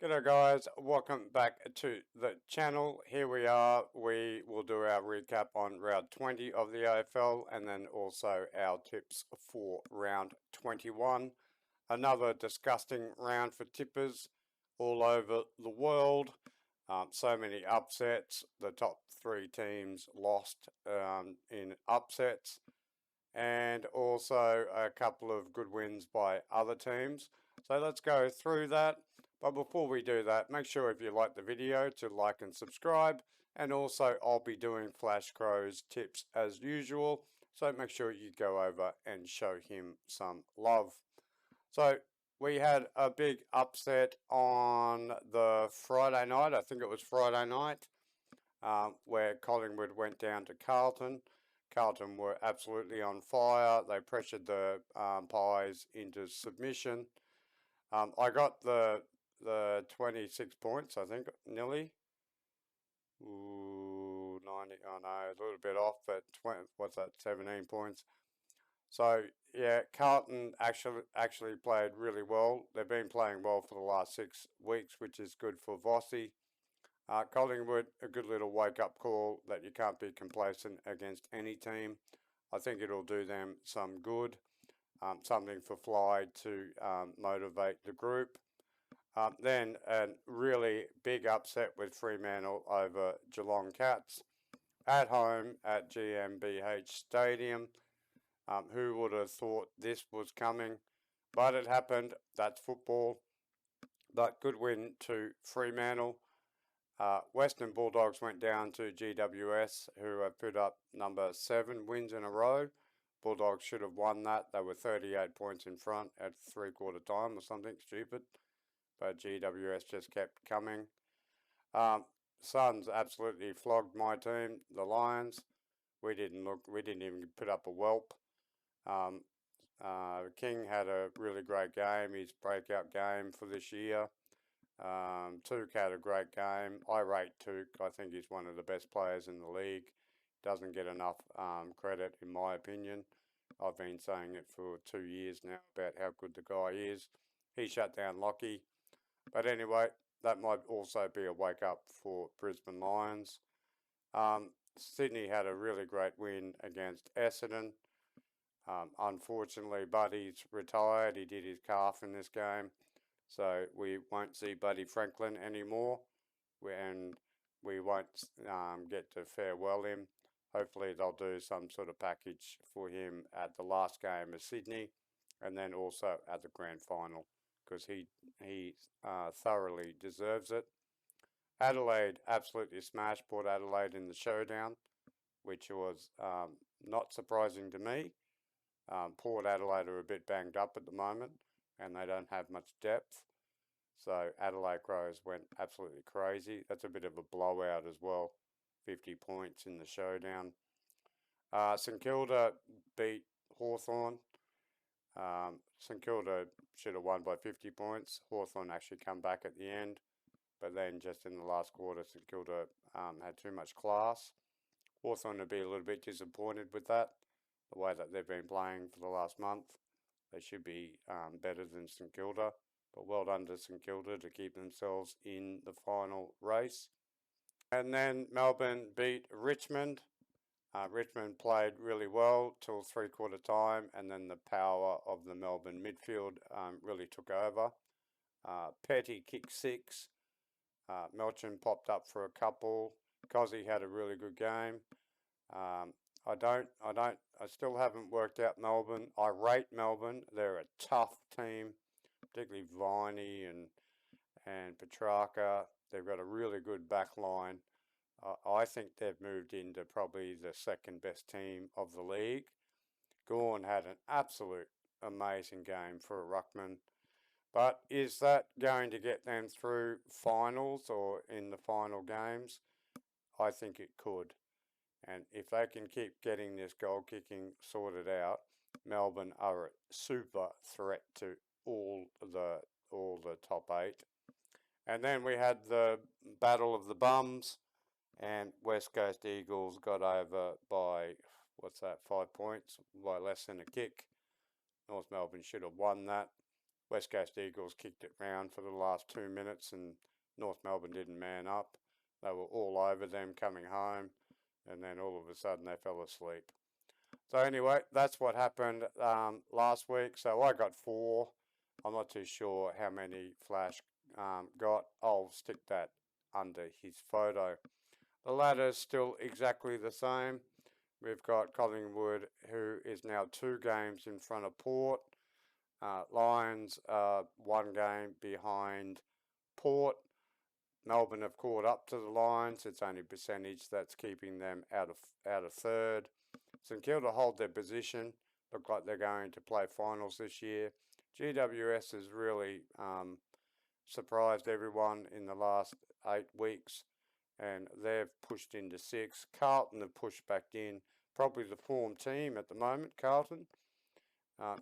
G'day guys, welcome back to the channel. Here we are, we will do our recap on round 20 of the AFL and then also our tips for round 21. Another disgusting round for tippers all over the world. So many upsets, the top three teams lost in upsets, and also a couple of good wins by other teams. So let's go through that. But before we do that, make sure if you like the video to like and subscribe. And also I'll be doing Flash Crow's tips as usual. So make sure you go over and show him some love. So we had a big upset on the Friday night. I think it was Friday night. Where Collingwood went down to Carlton. Carlton were absolutely on fire. They pressured the Pies into submission. I got the 26 points, I think, nearly. Ooh, 90, oh no, a little bit off, but 20, what's that, 17 points. So, yeah, Carlton actually played really well. They've been playing well for the last 6 weeks, which is good for Vossi. Collingwood, a good little wake-up call that you can't be complacent against any team. I think it'll do them some good. Something for Fly to motivate the group. Then a really big upset with Fremantle over Geelong Cats at home at GmbH Stadium. Who would have thought this was coming? But it happened. That's football. But good win to Fremantle. Western Bulldogs went down to GWS, who have put up number 7 wins in a row. Bulldogs should have won that. They were 38 points in front at three-quarter time or something stupid. But GWS just kept coming. Suns absolutely flogged my team, the Lions. We didn't even put up a whelp. King had a really great game, his breakout game for this year. Took had a great game. I rate Took. I think he's one of the best players in the league. Doesn't get enough credit, in my opinion. I've been saying it for 2 years now about how good the guy is. He shut down Lockie. But anyway, that might also be a wake-up for Brisbane Lions. Sydney had a really great win against Essendon. Unfortunately, Buddy's retired. He did his calf in this game. So we won't see Buddy Franklin anymore, and we won't get to farewell him. Hopefully they'll do some sort of package for him at the last game of Sydney, and then also at the grand final, because he thoroughly deserves it. Adelaide absolutely smashed Port Adelaide in the showdown, which was not surprising to me. Port Adelaide are a bit banged up at the moment, and they don't have much depth. So Adelaide Crows went absolutely crazy. That's a bit of a blowout as well. 50 points in the showdown. St Kilda beat Hawthorn. St Kilda should have won by 50 points. Hawthorn actually come back at the end. But then just in the last quarter, St Kilda had too much class. Hawthorn would be a little bit disappointed with that. The way that they've been playing for the last month. They should be better than St Kilda, but well done to St Kilda to keep themselves in the final race. And then Melbourne beat Richmond. Richmond played really well till three-quarter time, and then the power of the Melbourne midfield really took over. Petty kicked 6. Melchin popped up for a couple. Cozzy had a really good game. I still haven't worked out Melbourne. I rate Melbourne. They're a tough team, particularly Viney and Petrarca. They've got a really good back line. I think they've moved into probably the second best team of the league. Gawn had an absolute amazing game for a ruckman. But is that going to get them through finals or in the final games? I think it could. And if they can keep getting this goal kicking sorted out, Melbourne are a super threat to all the top 8. And then we had the Battle of the Bums, and West Coast Eagles got over by, 5 points, by less than a kick. North Melbourne should have won that. West Coast Eagles kicked it round for the last 2 minutes and North Melbourne didn't man up. They were all over them coming home, and then all of a sudden they fell asleep. So anyway, that's what happened last week. So I got 4. I'm not too sure how many Flash got. I'll stick that under his photo. The ladder's still exactly the same. We've got Collingwood, who is now 2 games in front of Port. Lions are 1 game behind Port. Melbourne have caught up to the Lions. It's only percentage that's keeping them out of third. St Kilda hold their position. Look like they're going to play finals this year. GWS has really surprised everyone in the last 8 weeks, and they've pushed into 6. Carlton have pushed back in. Probably the form team at the moment, Carlton,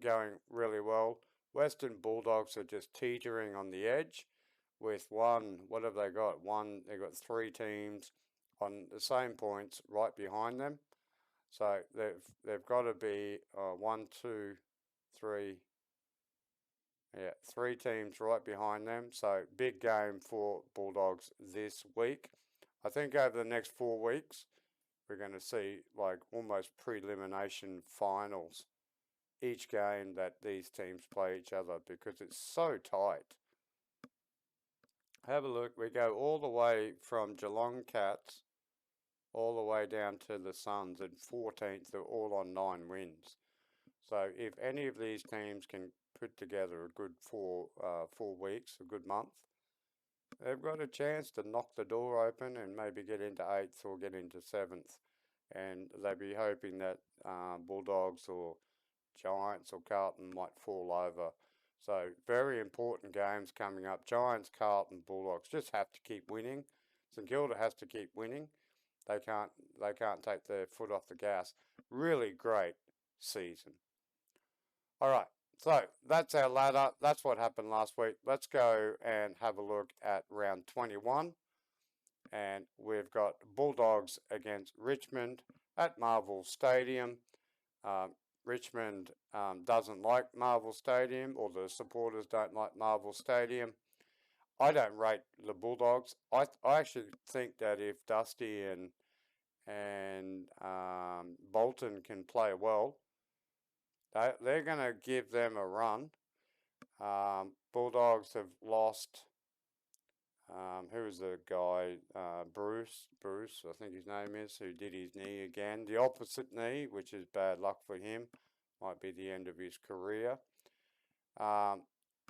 going really well. Western Bulldogs are just teetering on the edge with what have they got? They've got 3 teams on the same points right behind them. So they've got to be 1, 2, 3, 3 teams right behind them. So big game for Bulldogs this week. I think over the next 4 weeks, we're going to see like almost pre-elimination finals each game that these teams play each other because it's so tight. Have a look. We go all the way from Geelong Cats all the way down to the Suns, and 14th, they're all on 9 wins. So if any of these teams can put together a good 4 weeks, a good month, they've got a chance to knock the door open and maybe get into 8th or get into 7th. And they'd be hoping that Bulldogs or Giants or Carlton might fall over. So very important games coming up. Giants, Carlton, Bulldogs just have to keep winning. St Kilda has to keep winning. They can't take their foot off the gas. Really great season. All right, so that's our ladder. That's what happened last week. Let's go and have a look at round 21. And we've got Bulldogs against Richmond at Marvel Stadium. Richmond doesn't like Marvel Stadium, or the supporters don't like Marvel Stadium. I don't rate the Bulldogs. I actually think that if Dusty and Bolton can play well, they're going to give them a run. Bulldogs have lost, who was the guy, Bruce, I think his name is, who did his knee again. The opposite knee, which is bad luck for him. Might be the end of his career.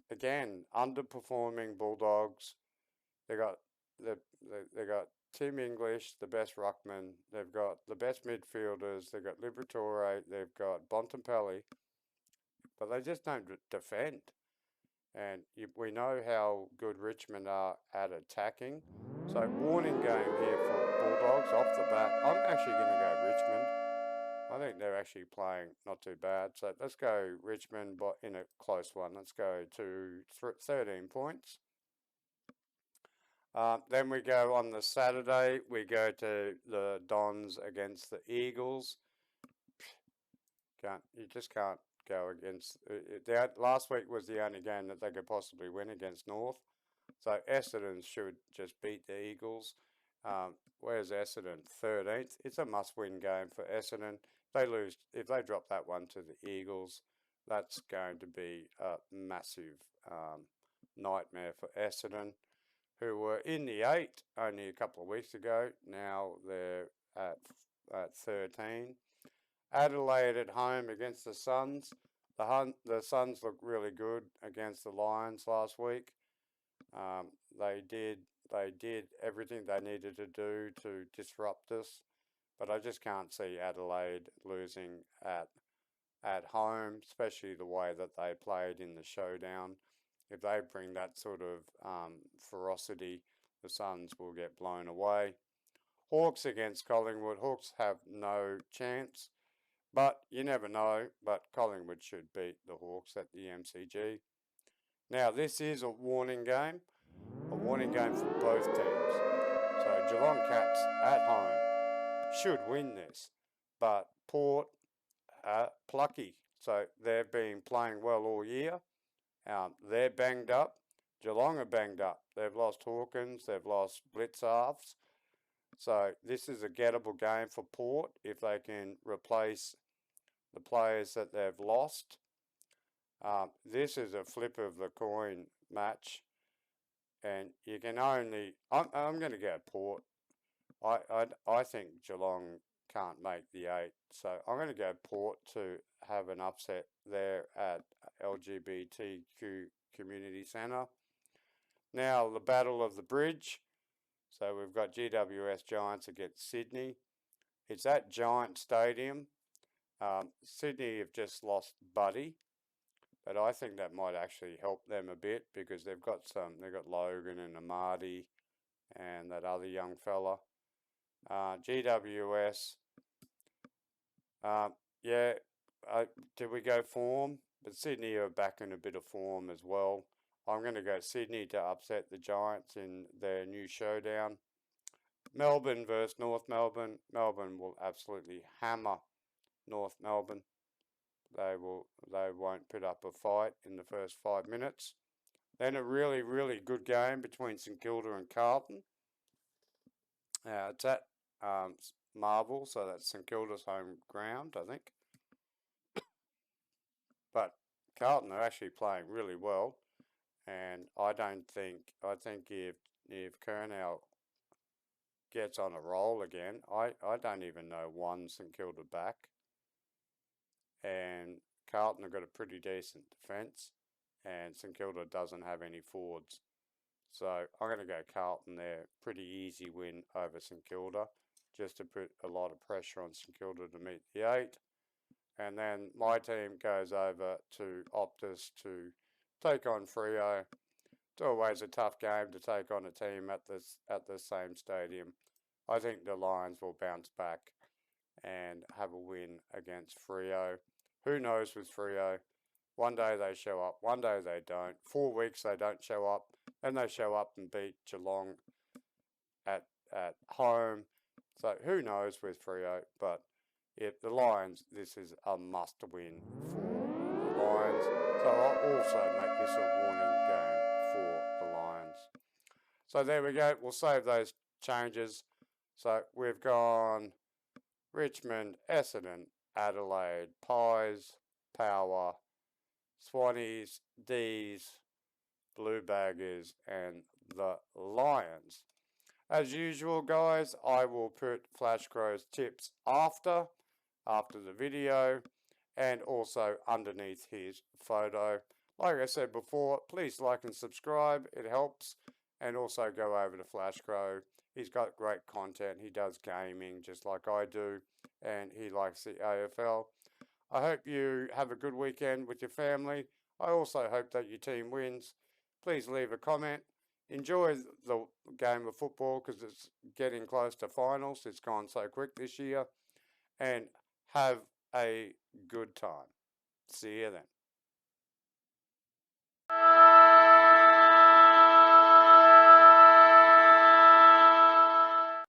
Again, underperforming Bulldogs. They got Tim English, the best ruckman. They've got the best midfielders. They've got Liberatore. They've got Bontempelli. But they just don't defend. And we know how good Richmond are at attacking. So warning game here for Bulldogs off the bat. I'm actually going to go Richmond. I think they're actually playing not too bad. So let's go Richmond, but in a close one. Let's go to 13 points. Then we go on the Saturday, we go to the Dons against the Eagles. You just can't go against. Last week was the only game that they could possibly win against North. So Essendon should just beat the Eagles. Where's Essendon? 13th. It's a must-win game for Essendon. If they drop that one to the Eagles, that's going to be a massive nightmare for Essendon, who were in the 8 only a couple of weeks ago. Now they're at 13. Adelaide at home against the Suns. The Suns looked really good against the Lions last week. They did everything they needed to do to disrupt us, but I just can't see Adelaide losing at home, especially the way that they played in the showdown. If they bring that sort of ferocity, the Suns will get blown away. Hawks against Collingwood. Hawks have no chance, but you never know. But Collingwood should beat the Hawks at the MCG. Now, this is a warning game for both teams. So Geelong Cats at home should win this, but Port plucky. So they've been playing well all year, They're banged up. Geelong are banged up. They've lost Hawkins. They've lost blitz halves. So this is a gettable game for Port if they can replace the players that they've lost. This is a flip of the coin match, and you can only. I'm going to go Port. I think Geelong can't make the 8, so I'm going to go Port to have an upset there at LGBTQ Community Centre. Now the Battle of the Bridge. So we've got GWS Giants against Sydney. It's at Giant Stadium. Sydney have just lost Buddy, but I think that might actually help them a bit because they've got Logan and Amadi and that other young fella. GWS, did we go form? But Sydney are back in a bit of form as well. I'm going to go Sydney to upset the Giants in their new showdown. Melbourne versus North Melbourne. Melbourne will absolutely hammer North Melbourne. They won't put up a fight in the first 5 minutes. Then a really, really good game between St Kilda and Carlton. It's at Marvel, so that's St Kilda's home ground, I think. But Carlton are actually playing really well, and I think if Curnow gets on a roll again, I don't even know one St Kilda back, and Carlton have got a pretty decent defence, and St Kilda doesn't have any forwards. So I'm going to go Carlton there. Pretty easy win over St Kilda, just to put a lot of pressure on St Kilda to meet the 8. And then my team goes over to Optus to take on Freo. It's always a tough game to take on a team at the same stadium. I think the Lions will bounce back and have a win against Freo. Who knows with Freo? One day they show up, one day they don't. 4 weeks they don't show up, and they show up and beat Geelong at home. So who knows with Freo? But if the Lions, this is a must-win for the Lions. So I'll also make this a warning game for the Lions. So there we go. We'll save those changes. So we've gone Richmond, Essendon, Adelaide, Pies, Power, Swannies, D's, Blue Baggers, and the Lions. As usual, guys, I will put Flash Crow's tips after the video and also underneath his photo. Like I said before, please like and subscribe. It helps. And also go over to Flash Crow. He's got great content. He does gaming just like I do. And he likes the AFL. I hope you have a good weekend with your family. I also hope that your team wins. Please leave a comment. Enjoy the game of football because it's getting close to finals. It's gone so quick this year. And have a good time. See you then.